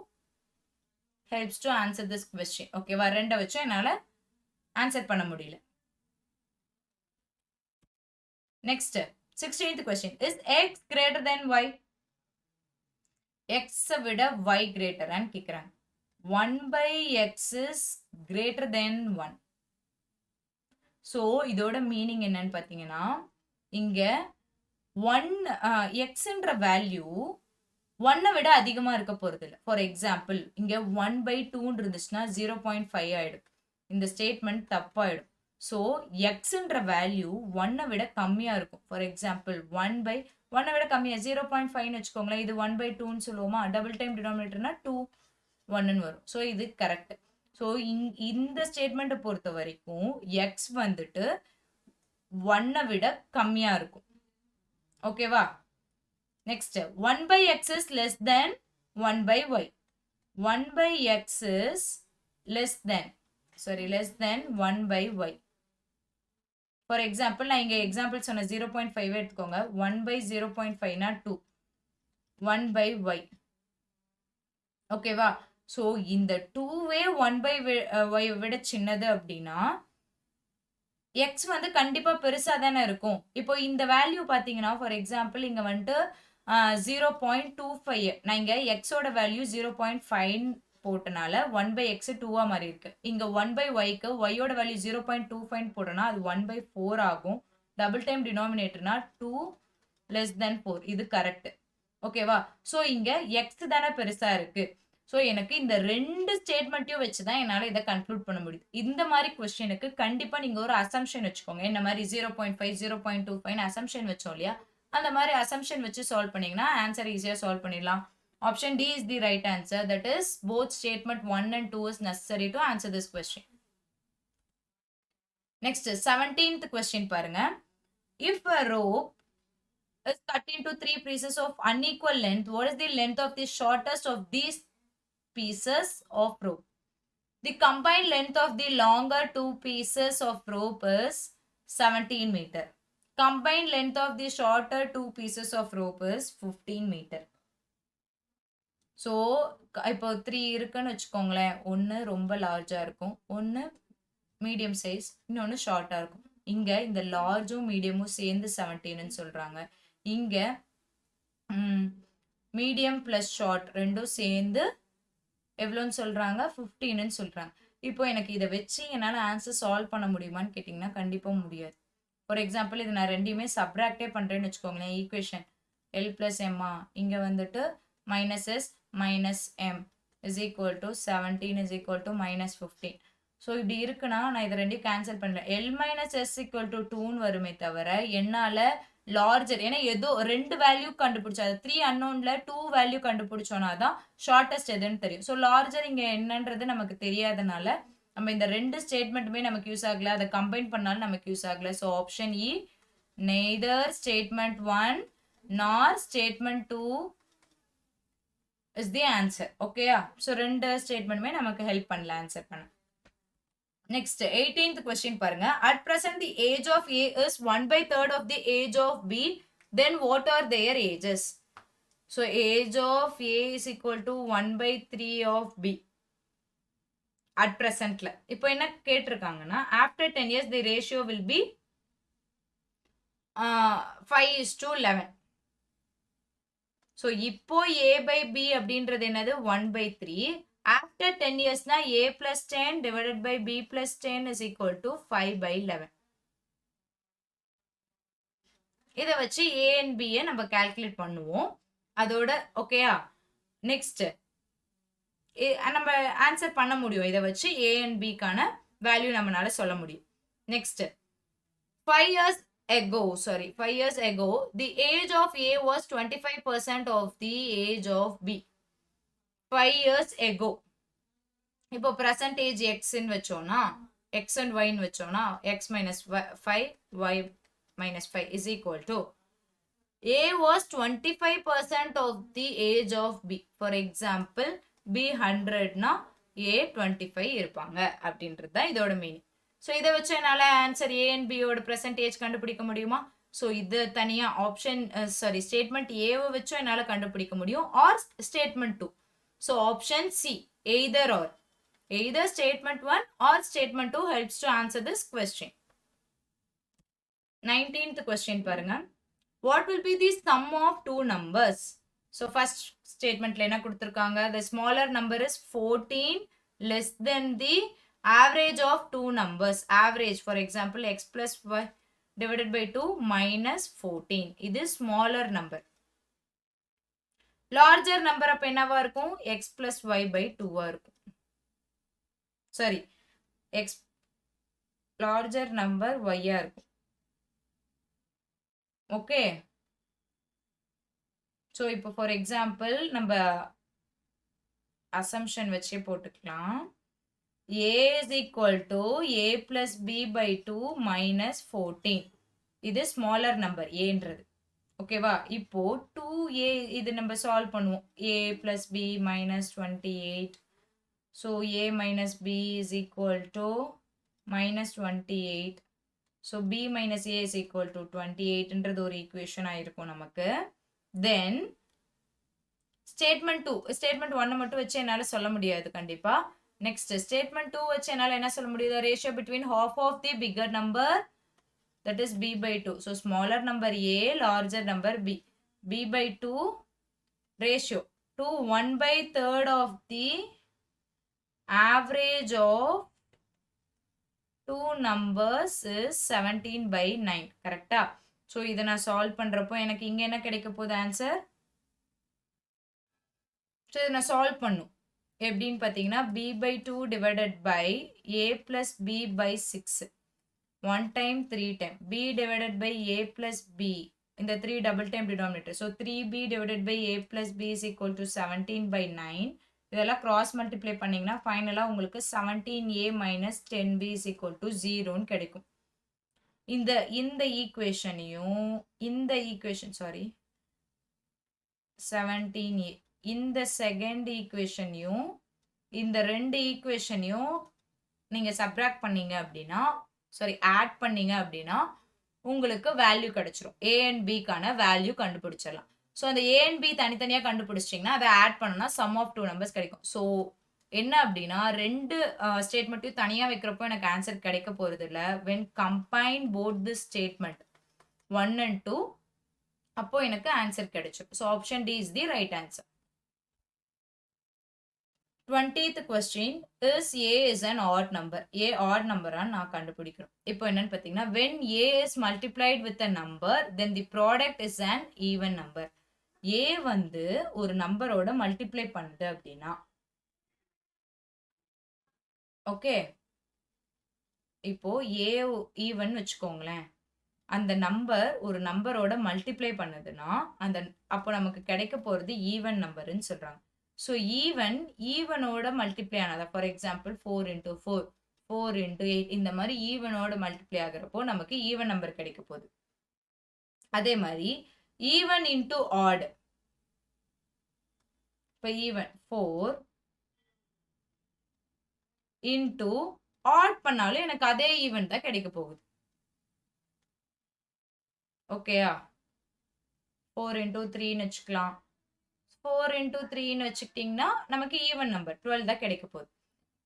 A: helps to answer this question. ஓகேவா? ரெண்டை வச்சு என்னால ஆன்சர் பண்ண முடியல. Next 16th question, is x greater than y? x விட y greater and கேக்குறாங்க. 1/x is greater than 1. So இதோட மீனிங் என்னன்னு பார்த்தீங்கன்னா இங்க 1 எக்ஸ்ன்ற வேல்யூ 1 விட அதிகமா இருக்க போறது இல்லை. ஃபார் எக்ஸாம்பிள் இங்க 1/2 இருந்துச்சுன்னா 0.5 ஆயிடும். இந்த ஸ்டேட்மெண்ட் தப்பாயிடும். ஸோ எக்ஸ்ன்ற வேல்யூ 1 விட கம்மியா இருக்கும். ஃபார் எக்ஸாம்பிள் 1 விட கம்மியா 0.5ன்னு வச்சுக்கோங்களேன். இது 1/2ன்னு சொல்லுவோமா, டபுள் டைம் டினாமினேட்டர்னா 2 1ன்னு வரும். ஸோ இது கரெக்ட். ஸோ இந்த ஸ்டேட்மெண்ட்டை பொறுத்த வரைக்கும் எக்ஸ் வந்துட்டு 1 விட கம்மியா இருக்கும். ஓகேவா? Next 1/x is less than 1/y. 1/x is less than 1/y. For example நான் இங்க எக்ஸாம்பிள் சொன்ன 0.5 எடுத்துக்கோங்க. 1/0.5னா 2 1/y. ஓகேவா? ஸோ இந்த 2வே 1/y விட சின்னது அப்படின்னா எக்ஸ் வந்து கண்டிப்பா பெருசா தானே இருக்கும். இப்போ இந்த வேல்யூ பாத்தீங்கன்னா ஃபார் எக்ஸாம்பிள் இங்க வந்துட்டு 0.25 நான் இங்க எக்ஸோட வேல்யூ 0.5 போட்டனால 1/x 2வா மாறி இருக்கு. இங்க 1/yக்கு ஒய்யோட வேல்யூ 0.25 போட்டனா அது 1/4 ஆகும். டபுள் டைம் டினாமினேட்டர்னா 2 less than 4. இது கரெக்ட். ஓகேவா? ஸோ இங்க எக்ஸ் தானே பெருசா இருக்கு. ஸோ எனக்கு இந்த ரெண்டு ஸ்டேட்மெண்ட்டையும் வச்சுதான் என்னால இதை கன்க்ளூட் பண்ண முடியுது. இந்த மாதிரி கொஸ்டினுக்கு கண்டிப்பா நீங்க ஒரு அசம்ஷன் வச்சுக்கோங்க. இந்த மாதிரி 0.5 0.25 அசம்ஷன் வச்சோம் இல்லையா, அந்த மாதிரி அசம்ஷன் வச்சு சால்வ் பண்ணீங்கன்னா ஆன்சர் ஈஸியா சால்வ் பண்ணிடலாம். Option D is the right answer. That is both statement 1 and 2 is necessary to answer this question. Next 17th question பாருங்க. If a rope is cut into 3 pieces of unequal length, what is the length of the shortest of these pieces of rope? The combined length of the longer 2 pieces of rope is 17 meter. Combined length of the shorter 2 pieces of rope is 15 meter. So இப்போ 3 இருக்குன்னு வச்சுக்கோங்களேன். ஒன்று ரொம்ப லார்ஜா இருக்கும், ஒன்று medium size, இன்னொன்று ஷார்ட்டா இருக்கும். இங்க இந்த லார்ஜும் மீடியமும் சேர்ந்து 17ன்னு சொல்றாங்க. இங்க மீடியம் பிளஸ் ஷார்ட் ரெண்டும் சேர்ந்து எவ்வளோன்னு சொல்றாங்க, 15ன்னு சொல்றாங்க. இப்போ எனக்கு இதை வச்சு என்னால் ஆன்சர் சால்வ் பண்ண முடியுமான்னு கேட்டிங்கன்னா கண்டிப்பாக முடியாது. ஃபார் எக்ஸாம்பிள் இது நான் ரெண்டையுமே சப்ராக்டே பண்ணுறேன்னு வச்சுக்கோங்களேன். ஈக்குவேஷன் எல் பிளஸ் எம்மா இங்கே வந்துட்டு -s - m is equal to 17 is equal to -15. So இப்படி இருக்குன்னா நான் இதை ரெண்டையும் கேன்சல் பண்ணல. L - s equal to 2ன்னு வருமே தவிர என்னால் லார்ஜர், ஏன்னா ஏதோ 2 வேல்யூ கண்டுபிடிச்சா, 3 அன்னோன்ல 2 வேல்யூ கண்டுபிடிச்சோன்னா தான் ஷார்ட்டஸ்ட் எதுன்னு தெரியும். ஸோ லார்ஜர் இங்கே என்னன்றது நமக்கு தெரியாதனால நம்ம இந்த ரெண்டு ஸ்டேட்மெண்ட்டுமே நமக்கு யூஸ் ஆகல, அதை கம்பைன் பண்ணாலும் நமக்கு யூஸ் ஆகல. So option E neither statement 1 நார் ஸ்டேட்மெண்ட் 2 இஸ் தி ஆன்சர். ஓகேயா? ஸோ ரெண்டு ஸ்டேட்மெண்ட்டுமே நமக்கு ஹெல்ப் பண்ணல ஆன்சர் பண்ண. Next 18th question பாருங்க. At present the age of A is 1/3 of the age of B. Then what are their ages? So age of A is equal to 1/3 of B. At presentல இப்போ என்ன கேட்டிருக்காங்கன்னா after 10 years the ratio will be 5:11. So இப்போ A by B அப்படின்றது என்னது 1/3. After 10 years na A plus 10 divided by B plus 10 is equal to 5/11. இதை வச்சு A and B நம்ம calculate பண்ணுவோம். அதோட ஓகேயா? நெக்ஸ்ட் நம்ம ஆன்சர் பண்ண முடியும். இதை வச்சு A and B கான வேல்யூ நம்மளால சொல்ல முடியும். Next 5 years ago the age of A was 25% of the age of B. 5 years ago. இப்போ percentage x ன்னு வச்சோம்னா x and y ன்னு வச்சோம்னா x minus 5 y minus 5 is equal to A was 25% of the age of B. For example B 100 னா A 25 இருப்பாங்க அப்படின்றது தான் இதோட மீனிங். ஸோ இதை வச்சு என்னால் ஆன்சர் A and B யோட percentage கண்டுபிடிக்க முடியுமா? ஸோ இது தனியாக ஆப்ஷன் ஸ்டேட்மெண்ட் ஏவை வச்சும் என்னால் கண்டுபிடிக்க முடியும், R statement 2. So option C, either statement 1 or statement 2 helps to answer this question. 19th question பாருங்க. What will be the sum of two numbers? So first statementல என்ன கொடுத்திருக்காங்க? The smaller number is 14 less than the Average of two numbers. Average, for example, x plus y divided by 2 minus 14. இது smaller number. Larger number அப்ப என்னவா இருக்கும்? x plus y by 2 இருக்கும். Sorry. X larger number y இருக்கும். Okay. So, இப்போ for example, நம்ம assumption வச்சே போட்டுக்கலாம். A is equal to A plus B by 2 minus 14. இது smaller number Aன்றது. ஓகேவா? இப்போ 2A இது நம்ம சால்வ் பண்ணுவோம். A plus B minus 28. So, A minus B is equal to minus 28. So, B minus A is equal to 28 ன்றது ஒரு equation ஆயிருக்கும் நமக்கு. Then, statement 2. Statement 1 மட்டும் வச்சு என்னால சொல்ல முடியாது கண்டிப்பா. Next, statement 2 வச்சு என்னால என்ன சொல்ல முடியுது? Ratio between half of the bigger number, that is B by 2. So, smaller number A, larger number B. B by 2 ratio to 1 by 3rd of the average of two numbers is 17 by 9. Correct? So, இதை நான் solve பண்றப்போ எனக்கு இங்க என்ன கிடைக்க போகுது answer? So, இதை நான் solve பண்ணும். எப்படின்னு பார்த்தீங்கன்னா b by 2 divided by a plus b by 6. 1 time 3 time. b divided by a plus b. இந்த 3 double time denominator. So 3b divided by a plus b is equal to 17 by 9. இதெல்லாம் cross multiply பண்ணீங்கன்னா ஃபைனலா உங்களுக்கு 17a minus 10b is equal to 0 ன்னு கிடைக்கும். இந்த ஈக்குவேஷனையும் இந்த equation sorry 17a இந்த செகண்ட் ஈக்குவேஷனையும் இந்த ரெண்டு ஈக்குவேஷனையும் நீங்க சப்ட்ராக்ட் பண்ணீங்க அப்படின்னா சாரி ஆட் பண்ணீங்க அப்படின்னா உங்களுக்கு வேல்யூ கிடைச்சிரும். a and b கான வேல்யூ கண்டுபிடிச்சிடலாம். ஸோ அந்த a and b தனித்தனியா கண்டுபிடிச்சிட்டிங்கன்னா அதை ஆட் பண்ணனா சம் ஆஃப் 2 நம்பர்ஸ் கிடைக்கும். ஸோ என்ன அப்படின்னா ரெண்டு ஸ்டேட்மெண்ட்டையும் தனியாக வைக்கிறப்போ எனக்கு ஆன்சர் கிடைக்க போகிறது இல்லை. When combine both the statement 1 and 2 அப்போ எனக்கு ஆன்சர் கிடைச்சிடும். So option D is the right answer. 20th question is A is an odd number. A odd number நான் கண்டுபிடிக்கிறோம். இப்போ என்னன்னு பார்த்தீங்கன்னா when A is multiplied with a number then the product is an even number. A வந்து ஒரு நம்பரோட multiply பண்ணுது அப்படின்னா ஓகே இப்போ A ஈவன் வச்சுக்கோங்களேன். அந்த நம்பர் ஒரு நம்பரோட மல்டிப்ளை பண்ணுதுன்னா அப்போ நமக்கு கிடைக்க போறது ஈவன் நம்பர்னு சொல்றாங்க. ஸோ ஈவனோட மல்டிப்ளை ஆனதா ஃபார் எக்ஸாம்பிள் 4 into 4 4 into 8 இந்த மாதிரி ஈவனோட மல்டிப்ளை ஆகிறப்போ நமக்கு ஈவன் நம்பர் கிடைக்க போகுது. அதே மாதிரி ஈவன் இன்டு ஆட் இப்போ ஈவன் 4 இன்டு ஆட் பண்ணாலும் எனக்கு அதே ஈவன் தான் கிடைக்க போகுது. ஓகேயா 4 into 3ன்னு வச்சுக்கலாம். 4 into 3ன்னு வச்சுக்கிட்டிங்கன்னா நமக்கு ஈவன் நம்பர் 12 தான் கிடைக்க போகுது.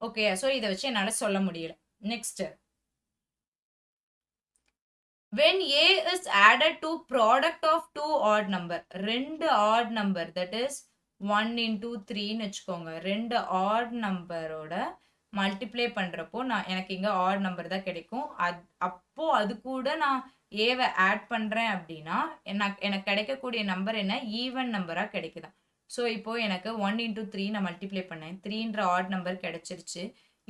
A: ஓகே ஸோ இதை வச்சு என்னால் சொல்ல முடியல. Next when A is added to product of two odd number ரெண்டு odd number that is 1 into 3ன்னு வச்சுக்கோங்க. ரெண்டு odd நம்பரோட மல்டிப்ளை பண்ணுறப்போ எனக்கு இங்கே ஆட் நம்பர் தான் கிடைக்கும். அப்போ அது கூட நான் ஏவை ஆட் பண்ணுறேன் அப்படின்னா எனக்கு கிடைக்கக்கூடிய நம்பர் என்ன ஈவன் நம்பராக கிடைக்குதான். ஸோ இப்போ எனக்கு 1 into 3 நான் மல்டிப்ளை பண்ணேன். 3ன்ற ஆட் நம்பர் கிடைச்சிருச்சு.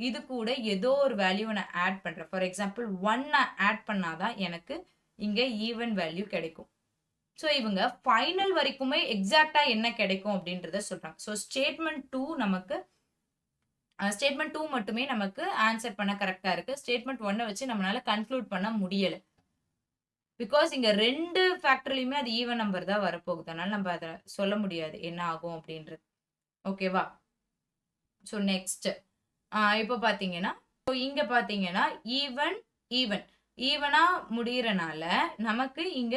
A: இது கூட ஏதோ ஒரு வேல்யூவை நான் ஆட் பண்ணுறேன். ஃபார் எக்ஸாம்பிள் 1 நான் ஆட் பண்ணாதான் எனக்கு இங்கே ஈவன் வேல்யூ கிடைக்கும். ஸோ இவங்க ஃபைனல் வரைக்குமே எக்ஸாக்டா என்ன கிடைக்கும் அப்படின்றத சொல்றாங்க. ஸோ ஸ்டேட்மெண்ட் 2 மட்டுமே நமக்கு ஆன்சர் பண்ண கரெக்டா இருக்கு. ஸ்டேட்மெண்ட் 1 வச்சு நம்மளால கன்க்ளூட் பண்ண முடியல. பிகாஸ் இங்க ரெண்டு ஃபேக்டர்லயுமே அது ஈவன் நம்பர் தான் வரப்போகுது. அதனால நம்ம அதை சொல்ல முடியாது என்ன ஆகும் அப்படின்றது. ஓகேவா? ஸோ நெக்ஸ்ட் இப்போ பார்த்தீங்கன்னா இங்க பார்த்தீங்கன்னா ஈவனா முடியறனால நமக்கு இங்க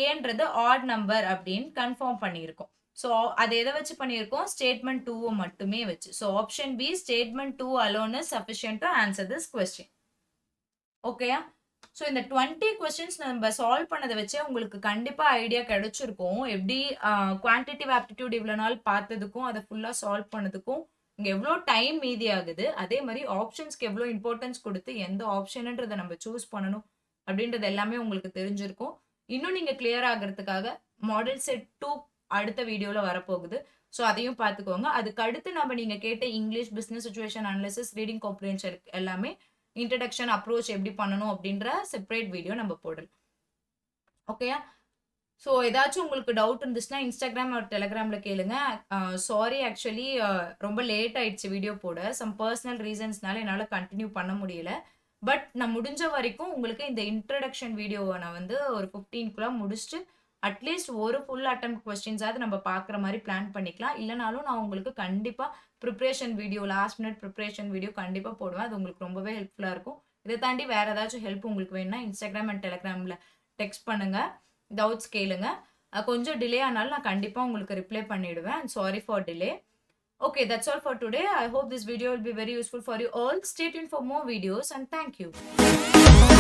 A: ஏன்றது ஆட் நம்பர் அப்படின்னு கன்ஃபார்ம் பண்ணியிருக்கோம். ஸோ அதை எதை வச்சு பண்ணியிருக்கோம்? ஸ்டேட்மெண்ட் 2 மட்டுமே வச்சு. So option B statement 2 alone is sufficient to answer this question. ஓகேயா? ஸோ இந்த 20 கொஸ்டின்ஸ் நம்ம சால்வ் பண்ணதை வச்சு உங்களுக்கு கண்டிப்பா ஐடியா கிடைச்சிருக்கும். எப்படி குவான்டிட்டிவ் ஆப்டிடியூட் இவ்வளோ நாள் பார்த்ததுக்கும் அதை ஃபுல்லாக சால்வ் பண்ணதுக்கும் இங்க எவ்வளோ டைம் மீதி ஆகுது. அதே மாரி ஆப்ஷன்ஸ்க்கு எவ்வளோ இம்பார்ட்டன்ஸ் குடுத்து எந்த ஆப்ஷன்ன்றத நம்ம சூஸ் பண்ணணும் அப்படின்றது எல்லாமே உங்களுக்கு தெரிஞ்சிருக்கும். இன்னும் நீங்க கிளியர் ஆகுறதுக்காக மாடல் செட் 2 அடுத்த வீடியோல வரப்போகுது. ஸோ அதையும் பார்த்துக்கோங்க. அதுக்கு அடுத்து நீங்க கேட்ட English, business situation analysis, reading comprehension எல்லாமே இன்ட்ரோடக்ஷன், அப்ரோச் எப்படி பண்ணணும் அப்படின்ற செப்பரேட் வீடியோ நம்ம போடலாம். ஓகேயா? ஸோ ஏதாச்சும் உங்களுக்கு டவுட் இருந்துச்சுன்னா Instagram ஆர் Telegramல கேளுங்க. சாரி ஆக்சுவலி ரொம்ப லேட் ஆயிடுச்சு வீடியோ போட. சம் பெர்சனல் ரீசன்ஸ்னால என்னால கன்டின்யூ பண்ண முடியல. பட் நான் முடிஞ்ச வரைக்கும் உங்களுக்கு இந்த இன்ட்ரோடக்ஷன் வீடியோவ நான் வந்து ஒரு 15க்குள்ள முடிச்சுட்டு, அட்லீஸ்ட் ஒரு ஃபுல் அட்டெம்ப்ட் கொஸ்டின்ஸாவது நம்ம பார்க்குற மாரி பிளான் பண்ணிக்கலாம். இல்லனாலும் நான் உங்களுக்கு கண்டிப்பா preparation video, last minute preparation video கண்டிப்பா போடுவேன். அது உங்களுக்கு ரொம்பவே ஹெல்ப்ஃபுல்லா இருக்கும். இத தாண்டி வேற ஏதாச்சும் ஹெல்ப் உங்களுக்கு வேணும்னா Instagram அண்ட் Telegramல டெக்ஸ்ட் பண்ணுங்க. டவுட்ஸ் கேளுங்க. கொஞ்சம் டிலே ஆனாலும் நான் கண்டிப்பா உங்களுக்கு ரிப்ளை பண்ணிடுவேன். Sorry for delay. Okay, that's all for today. I hope this video will be very useful for you all. Stay tuned for more videos and thank you.